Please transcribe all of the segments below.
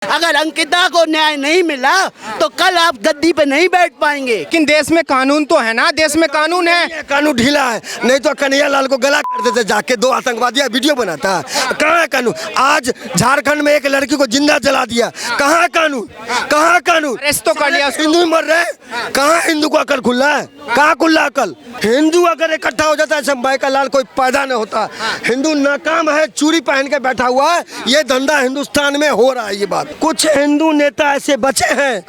अगर अंकिता को न्याय नहीं मिला तो कल आप गद्दी पे नहीं बैठ पाएंगे। लेकिन देश में कानून तो है ना, देश में कानून है। ये कानून ढीला है, नहीं तो कन्हैया लाल को गला काट देते जाके, दो आतंकवादी वीडियो बनाता है। कहाँ है कानून? आज झारखंड में एक लड़की को जिंदा जला दिया, कहाँ है कानून? कहाँ है कानून? अरेस्ट तो कर लिया उसको। हिंदू मर रहे, कहाँ हिंदू को अकल खुला है? कहाँ खुला अकल? हिंदू अगर इकट्ठा हो जाता है शंभाई का लाल कोई पैदा नहीं होता। हिंदू नाकाम है, चूड़ी पहन के बैठा हुआ है, ये धंधा हिंदुस्तान में हो रहा है। ये बात कुछ हिंदू नेता ऐसे बचे हैं,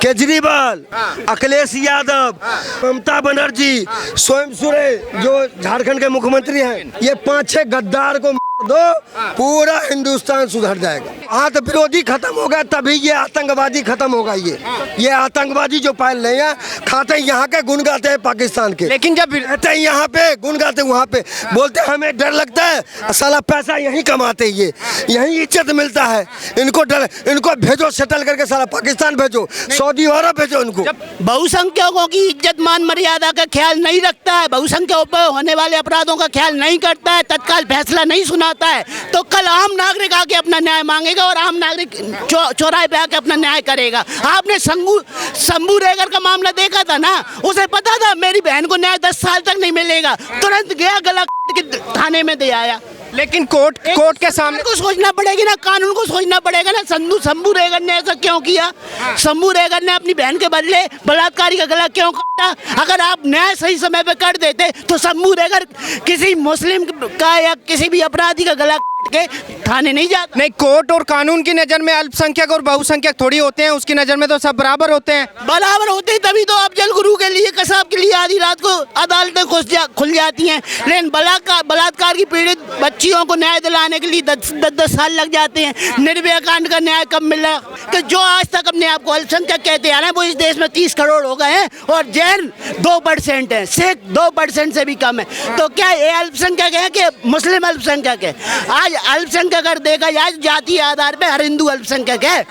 केजरीवाल, अखिलेश यादव, ममता बनर्जी, स्वयं सुरे जो झारखंड के मुख्यमंत्री हैं, ये 5-6 गद्दार को दो, पूरा हिंदुस्तान सुधर जाएगा। हाँ तो विरोधी खत्म होगा तभी ये आतंकवादी खत्म होगा। ये आतंकवादी जो पाल नहीं है, खाते यहाँ के गुण गाते हैं पाकिस्तान के, लेकिन जब रहते हैं यहाँ पे गुण गाते वहाँ पे, बोलते हमें डर लगता है, साला पैसा यहीं कमाते, ये यहीं इज्जत मिलता है, इनको डर, इनको भेजो सेटल करके, साला पाकिस्तान भेजो, सऊदी अरब भेजो इनको। बहुसंख्यकों की इज्जत मान मर्यादा का ख्याल नहीं रखता है, बहुसंख्यकों पर होने वाले अपराधों का ख्याल नहीं करता है, तत्काल फैसला नहीं सुनाता है, तो कल आम नागरिक आके अपना न्याय मांगेगा और आम नागरिक चौराहे पे आके अपना न्याय करेगा। आपने शंभू रेगर का मामला देखा था ना, उसे पता था मेरी बहन को न्याय 10 साल तक नहीं मिलेगा, तुरंत गया गला के थाने में दे आया। लेकिन कोर्ट के सामने को सोचना पड़ेगी ना, कानून को सोचना पड़ेगा ना। शंभू रेगर ने ऐसा क्यों किया? शंभू रेगर ने अपनी बहन के बदले बलात्कारी का गला क्यों काटा? अगर आप न्याय सही समय पे कर देते तो शंभू रेगर किसी मुस्लिम का या किसी भी अपराधी का गला काट के थाने नहीं जाता। नहीं, कोर्ट और कानून की नजर में अल्पसंख्यक और बहुसंख्यक थोड़ी होते हैं, उसकी नजर में तो सब बराबर होते हैं। बराबर होते ही तभी तो अफजल गुरु के लिए, कसाब के लिए आधी रात को अदालतें खुल जाती हैं, लेकिन बलात्कार की पीड़ित बच्चियों को न्याय दिलाने के लिए 10 साल लग जाते हैं। निर्भया कांड का न्याय कब मिला? कि जो आज तक अपने आप को अल्पसंख्यक कहते आ रहे हैं, वो इस देश में 30 करोड़ हो गए हैं और जैन 2% है, सिख 2% से भी कम है। तो क्या ये अल्पसंख्यक है कि मुस्लिम अल्पसंख्यक है? आज अल्पसंख्यक अगर देखा जाए जातीय आधार पे हर हिंदू अल्पसंख्यक है।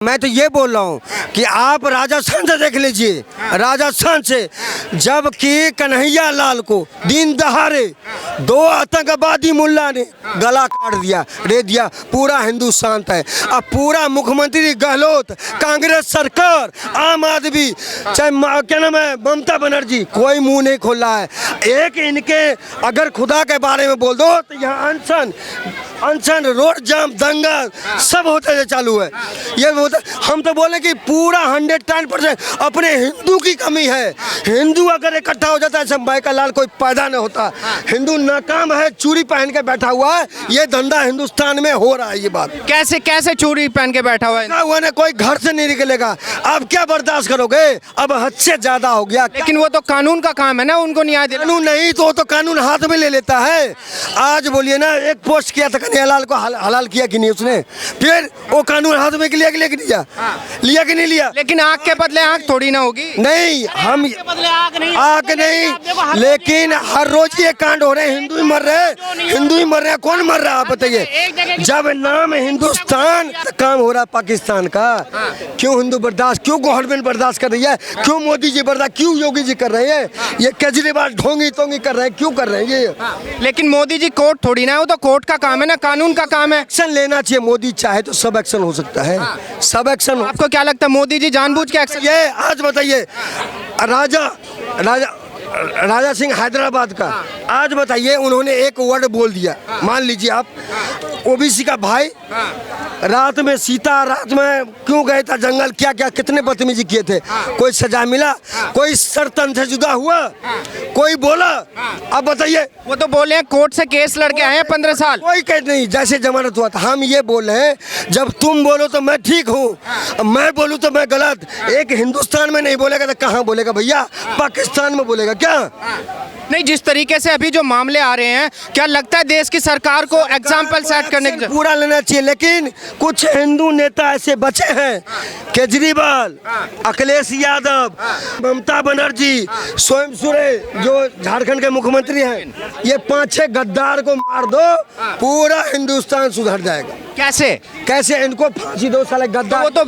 मैं तो ये बोल रहा हूँ कि आप राजस्थान से देख लीजिए, राजस्थान से जबकि कन्हैया लाल को दिन दहाड़े 2 आतंकवादी मुल्ला ने गला काट दिया, दे दिया, पूरा हिंदू शांत है। अब पूरा मुख्यमंत्री गहलोत, कांग्रेस सरकार, आम आदमी, चाहे क्या नाम है ममता बनर्जी, कोई मुंह नहीं खोल रहा है। एक इनके अगर खुदा के बारे में बोल दो तो यहाँ अनशन, रोड जाम, दंगा सब होते चालू है। ये हम तो बोले कि पूरा 110% अपने हिंदू की कमी है। हिंदू अगर इकट्ठा हो जाता है शंभाई का लाल कोई पैदा नहीं होता। हिंदू नाकाम है, चूड़ी पहन के बैठा हुआ है, ये धंधा हिंदुस्तान में हो रहा है। ये बात कैसे चूड़ी पहन के बैठा हुआ है? हुआ ना, कोई घर से नहीं निकलेगा। अब क्या बर्दाश्त करोगे? अब हद से ज्यादा हो गया। लेकिन वो तो कानून का काम है ना, उनको न्याय देना। कानून नहीं तो कानून हाथ में ले लेता है। आज बोलिए ना, एक पोस्ट किया था कन्हैया लाल को हलाल किया कि नहीं उसने? फिर वो कानून हाथ में लिया कि नहीं लिया कि नहीं लिया? लेकिन आंख के बदले आंख थोड़ी ना होगी। नहीं, हम आंख नहीं, लेकिन हर रोज ये कांड हो रहे हैं, हिंदू ही मर रहे हैं। कौन मर रहा है आप बताइए? जब नाम हिंदुस्तान, काम हो रहा है पाकिस्तान का। क्यों हिंदू बर्दाश्त, क्यों गवर्नमेंट बर्दाश्त कर रही है? क्यों मोदी जी बर्दाश्त, क्यों योगी जी कर रहे हैं? ये केजरीवाल ढोंगी तोंगी कर रहे हैं, क्यों कर रहे हैं ये? लेकिन मोदी जी कोर्ट थोड़ी ना है, वो तो कोर्ट का काम है ना, कानून का काम है। एक्शन लेना चाहिए, मोदी चाहे तो सब एक्शन हो सकता है, सब एक्शन। आपको क्या लगता है मोदी जी जानबूझ के एक्शन? ये आज बताइए, राजा सिंह हैदराबाद का, आज बताइए उन्होंने एक वर्ड बोल दिया, मान लीजिए आप ओबीसी का भाई, रात में सीता रात में क्यों गए था जंगल, क्या क्या कितने बदतमीजी किए थे, कोई सजा मिला? कोई सर तन से जुदा हुआ? कोई बोला? अब बताइए। वो तो बोले हैं कोर्ट से केस लड़के आए हैं 15 साल। कोई केस नहीं, जैसे जमानत हुआ था। हम ये बोल रहे हैं, जब तुम बोलो तो मैं ठीक हूँ, मैं बोलूँ तो मैं गलत। एक हिंदुस्तान में नहीं बोलेगा तो कहाँ बोलेगा भैया? पाकिस्तान में बोलेगा क्या? नहीं, जिस तरीके से अभी जो मामले आ रहे हैं, क्या लगता है देश की सरकार को एग्जाम्पल सेट करने की पूरा लेना चाहिए। लेकिन कुछ हिंदू नेता ऐसे बचे हैं, केजरीवाल, अखिलेश यादव, ममता बनर्जी, स्वयं सुरे जो झारखंड के मुख्यमंत्री हैं, ये 5-6 गद्दार को मार दो, पूरा हिंदुस्तान सुधर जाएगा। कैसे इनको फांसी दो साले गद्दार। वो तो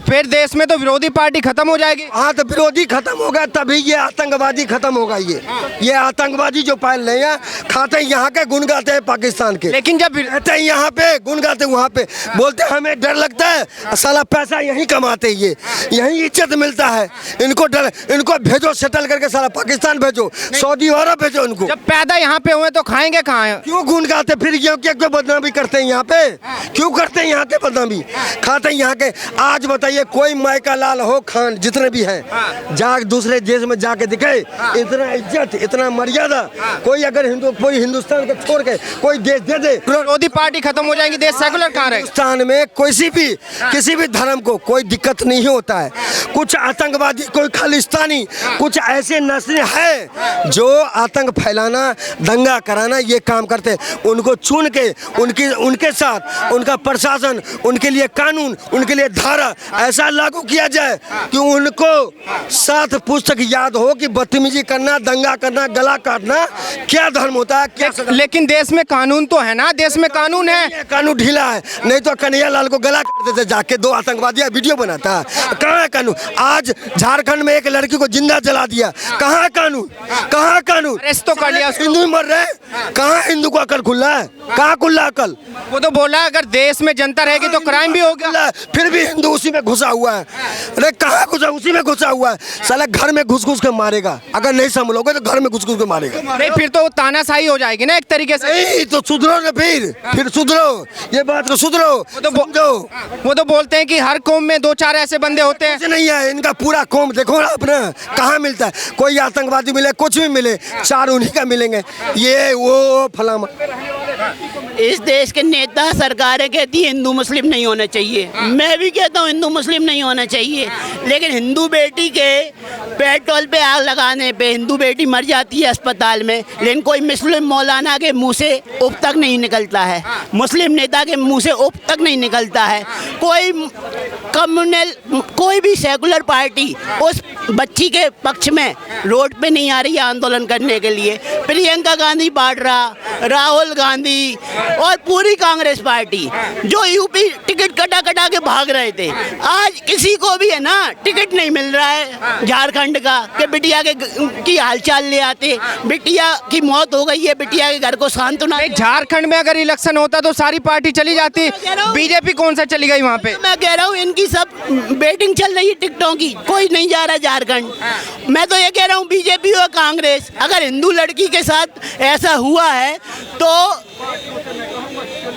फिर देश में तो विरोधी पार्टी खत्म हो जाएगी। हाँ तो विरोधी खत्म होगा तभी ये आतंकवादी खत्म होगा। ये आतंकवादी जो पाल रहे हैं, खाते हैं यहाँ के, गुन गाते हैं पाकिस्तान के, लेकिन जब रहते हैं यहाँ पे, गुन गाते वहाँ पे, बोलते हमें डर लगता है, साला पैसा यहीं कमाते, ये यहीं इज्जत मिलता है, इनको डर, इनको भेजो सेटल करके, साला पाकिस्तान भेजो, सऊदी अरब भेजो इनको। जब पैदा यहाँ पे हुए तो खाएंगे कहाँ? क्यों गुन गाते फिर क्यों बदनामी करते हैं यहाँ पे, क्यों करते हैं यहाँ के बदनामी, खाते हैं यहाँ के। आज बताइए कोई मायका लाल हो, खान जितने भी हैं, जा दूसरे देश में जाके दिखे इतना इज्जत, इतना मर्यादा, कोई अगर कोई हिंदुस्तान को छोड़ के कोई देश दे दे, विरोधी पार्टी खत्म हो जाएगी, देश सेकुलर कहाँ रहेगा? हिंदुस्तान में किसी भी धर्म को कोई दिक्कत नहीं होता है। कुछ आतंकवादी, कोई खालिस्तानी, कुछ ऐसे नस्लें हैं जो आतंक फैलाना, दंगा कराना ये काम करते हैं। उनको चुन के उनके साथ उनका प्रशासन, उनके लिए कानून, उनके लिए धारा ऐसा लागू किया जाए कि उनको साथ पुस्तक याद हो कि बदतमीजी करना, दंगा करना, गला काटना क्या धर्म होता है, क्या लेकिन देश में कानून तो है ना, देश में कानून है। कानून ढीला है, नहीं तो कन्हैया लाल को गला काट देते जाके, 2 आतंकवादी वीडियो बनाता है। कहाँ है कानून? आज झारखंड में एक लड़की को जिंदा जला दिया, कहाँ है कानून, कहाँ है कानून? अरेस्ट तो कर लिया, हिंदू मर रहे, कहाँ हिंदू को अकल खुला है, कहाँ खुला अकल? वो तो बोला अगर देश में जनता रहेगी तो क्राइम भी होगा, फिर भी हिंदू उसी में घुसा हुआ है। अरे कहाँ घुसा? उसी में घुसा हुआ है, साला घर में घुस घुस के मारेगा, अगर नहीं संभलोगे तो घर में घुस घुस के मारेगा। नहीं फिर तो तानाशाही हो जाएगी ना एक तरीके से। नहीं तो सुधरो ना, फिर सुधरो, ये बात को सुधरो। वो तो बोलते हैं कि हर कौम में 2-4 ऐसे बंदे होते हैं। कुछ नहीं है, इनका पूरा कौम देखो ना अपना, कहाँ मिलता है? कोई आतंकवादी मिले, कुछ भी मिले, 4 उन्हीं का मिलेंगे, ये वो फलामा। इस देश के नेता, सरकारें कहती है हिंदू मुस्लिम नहीं होना चाहिए, मैं भी कहता हूँ हिंदू मुस्लिम नहीं होना चाहिए, लेकिन हिंदू बेटी के पेट्रोल पे आग लगाने पे हिंदू बेटी मर जाती है अस्पताल में, लेकिन कोई मुस्लिम मौलाना के मुंह से उफ तक नहीं निकलता है, मुस्लिम नेता के मुंह से उफ तक नहीं निकलता है। कोई कम्युनल, कोई भी सेकुलर पार्टी उस बच्ची के पक्ष में रोड पे नहीं आ रही है आंदोलन करने के लिए। प्रियंका गांधी वाड्रा, राहुल गांधी और पूरी कांग्रेस पार्टी जो यूपी टिकट कटा के भाग रहे थे, आज किसी को भी है ना टिकट नहीं मिल रहा है झारखंड का कि बिटिया की हालचाल ले आते, बिटिया की मौत हो गई है, बिटिया के घर को सांत्वना। झारखंड में अगर इलेक्शन होता तो सारी पार्टी चली जाती, बीजेपी कौन सा चली गई वहाँ पे? मैं कह रहा हूँ इनकी सब बेटिंग चल रही है टिकटों की, कोई नहीं जा रहा झारखंड। मैं तो ये कह रहा हूँ बीजेपी और कांग्रेस, अगर हिंदू लड़की के साथ ऐसा हुआ है तो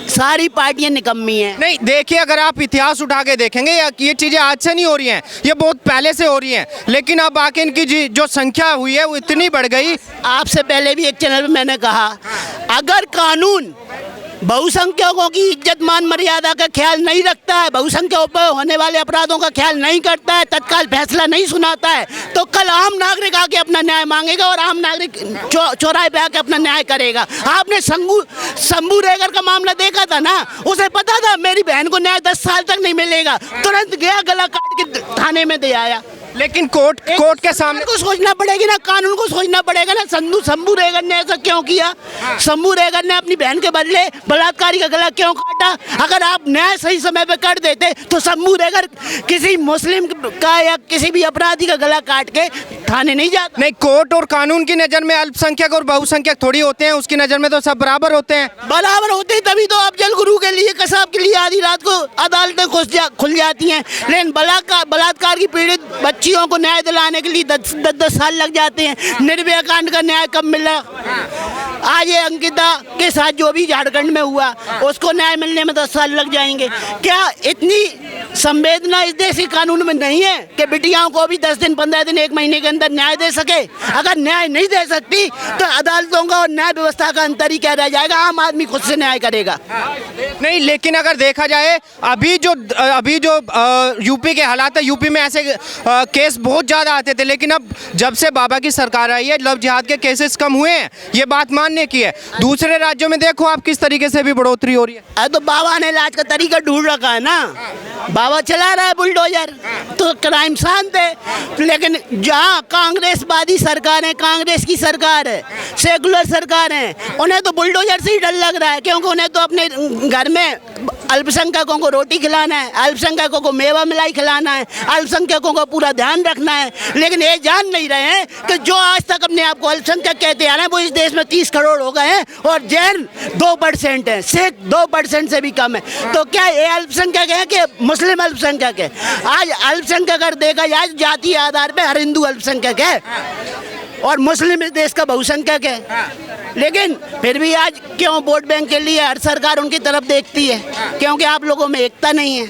सारी पार्टियां निकम्मी हैं। नहीं देखिए, अगर आप इतिहास उठा के देखेंगे, ये चीजें आज से नहीं हो रही हैं, ये बहुत पहले से हो रही हैं, लेकिन अब आके इनकी जो संख्या हुई है वो इतनी बढ़ गई। आपसे पहले भी एक चैनल में मैंने कहा, अगर कानून बहुसंख्यकों की इज्जत मान मर्यादा का ख्याल नहीं रखता है, बहुसंख्यकों पर होने वाले अपराधों का ख्याल नहीं करता है, तत्काल फैसला नहीं सुनाता है, तो कल आम नागरिक आके अपना न्याय मांगेगा और आम नागरिक चौराहे पे आके अपना न्याय करेगा। आपने शंभू रेगर का मामला देखा था ना, उसे पता था मेरी बहन को न्याय 10 साल तक नहीं मिलेगा, तुरंत गया गला काट के थाने में दे आया। लेकिन कोर्ट के सामने को सोचना पड़ेगी ना, कानून को सोचना पड़ेगा ना। शंभू रेगर ने ऐसा क्यों किया? शंभू रेगर ने अपनी बहन के बदले बलात्कारी का गला क्यों काटा? अगर आप न्याय सही समय पे कर देते तो शंभू रेगर किसी मुस्लिम का या किसी भी अपराधी का गला काट के थाने नहीं जाता। नहीं, कोर्ट और कानून की नज़र में अल्पसंख्यक और बहुसंख्यक थोड़ी होते हैं, उसकी नज़र में तो सब बराबर होते हैं। बराबर होते हैं तभी तो अफजल गुरु के लिए, कसाब के लिए आधी रात को अदालतें खुल जाती हैं, लेकिन बलात्कार की पीड़ित बच्चियों को न्याय दिलाने के लिए 10 साल लग जाते हैं। निर्भया कांड का न्याय कब मिला? आज ये अंकिता के साथ जो भी झारखंड में हुआ उसको न्याय मिलने में 10 साल लग जाएंगे। क्या इतनी संवेदना इस देश के कानून में नहीं है कि बिटियाओं को भी 10 दिन 15 दिन 1 महीने के अंदर न्याय दे सके? अगर न्याय नहीं दे सकती तो अदालतों का और न्याय व्यवस्था का अंतर ही क्या रह जाएगा? आम आदमी खुद से न्याय करेगा। नहीं, लेकिन अगर देखा जाए अभी जो यूपी के हालात है, यूपी में ऐसे केस बहुत ज़्यादा आते थे, लेकिन अब जब से बाबा की सरकार आई है लव जिहाद के केसेस कम हुए हैं, ये बात मानने की है। दूसरे राज्यों में देखो आप किस तरीके से भी बढ़ोतरी हो रही है। तो बाबा ने इलाज का तरीका ढूंढ रखा है ना, बाबा चला रहा है बुलडोजर, तो क्राइम शांत है। लेकिन जहाँ कांग्रेसवादी सरकार है, कांग्रेस की सरकार है, सेकुलर सरकार है, उन्हें तो बुलडोजर से ही डर लग रहा है, क्योंकि उन्हें तो अपने घर में अल्पसंख्यकों को रोटी खिलाना है, अल्पसंख्यकों को मेवा मिलाई खिलाना है, अल्पसंख्यकों का पूरा ध्यान रखना है। लेकिन ये जान नहीं रहे हैं कि जो आज तक अपने आप को अल्पसंख्यक कहते आ रहे हैं, वो इस देश में 30 करोड़ हो गए हैं और जैन 2% है, सिख 2% से भी कम है। तो क्या ये अल्पसंख्यक है कि मुस्लिम अल्पसंख्यक है? आज अल्पसंख्यक अगर देखा जाए जातीय आधार पर हर हिंदू अल्पसंख्यक है और मुस्लिम इस देश का बहुसंख्यक है। लेकिन फिर भी आज क्यों वोट बैंक के लिए हर सरकार उनकी तरफ देखती है? क्योंकि आप लोगों में एकता नहीं है।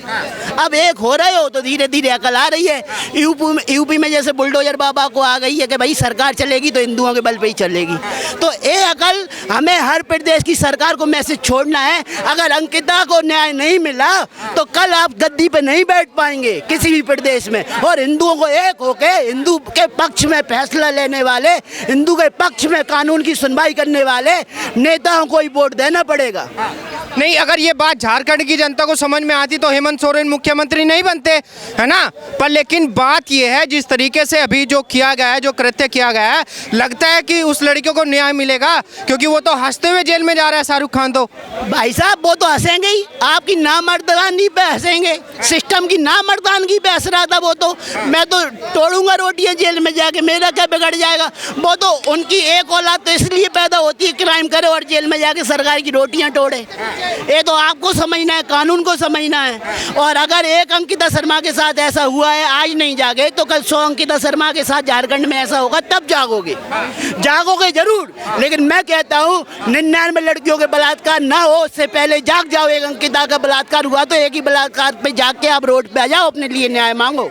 अब एक हो रहे हो तो धीरे धीरे अकल आ रही है। यूपी में जैसे बुलडोजर बाबा को आ गई है कि भाई सरकार चलेगी तो हिंदुओं के बल पे ही चलेगी। तो ये अकल हमें हर प्रदेश की सरकार को मैसेज छोड़ना है। अगर अंकिता को न्याय नहीं मिला तो कल आप गद्दी पे नहीं बैठ पाएंगे किसी भी प्रदेश में। और हिंदुओं को एक होके हिंदू के पक्ष में फैसला लेने वाले, हिंदू के पक्ष में कानून की सुनवाई करने वाले नेताओं को ही वोट देना पड़ेगा। नहीं, अगर ये बात झारखंड की जनता को समझ में आती तो हेमंत सोरेन मुख्यमंत्री नहीं बनते, है ना? पर लेकिन बात ये है, जिस तरीके से अभी जो किया गया है, जो कृत्य किया गया है, लगता है कि उस लड़कियों को न्याय मिलेगा, क्योंकि वो तो हंसते हुए जेल में जा रहा है शाहरुख खान। तो भाई साहब वो तो हंसेंगे ही, आपकी नामर्दानी पे हंसेंगे, सिस्टम की नामर्दानगी पे हंस रहा था वो तो। मैं तो तोड़ूंगा रोटियां जेल में जाके, मेरा क्या बिगड़ जाएगा? वो तो उनकी एक औलाद तो इसलिए पैदा होती है क्राइम करे और जेल में जाके सरकार की रोटियां तोड़े। ये तो आपको समझना है, कानून को समझना है। और अगर एक अंकिता शर्मा के साथ ऐसा हुआ है, आज नहीं जागे तो कल 100 अंकिता शर्मा के साथ झारखंड में ऐसा होगा, तब जागोगे। जागोगे जरूर, लेकिन मैं कहता हूँ 99 लड़कियों के बलात्कार ना हो उससे पहले जाग जाओ। एक अंकिता का बलात्कार हुआ तो एक ही बलात्कार पे जाग के आप रोड पे आ जाओ, अपने लिए न्याय मांगो।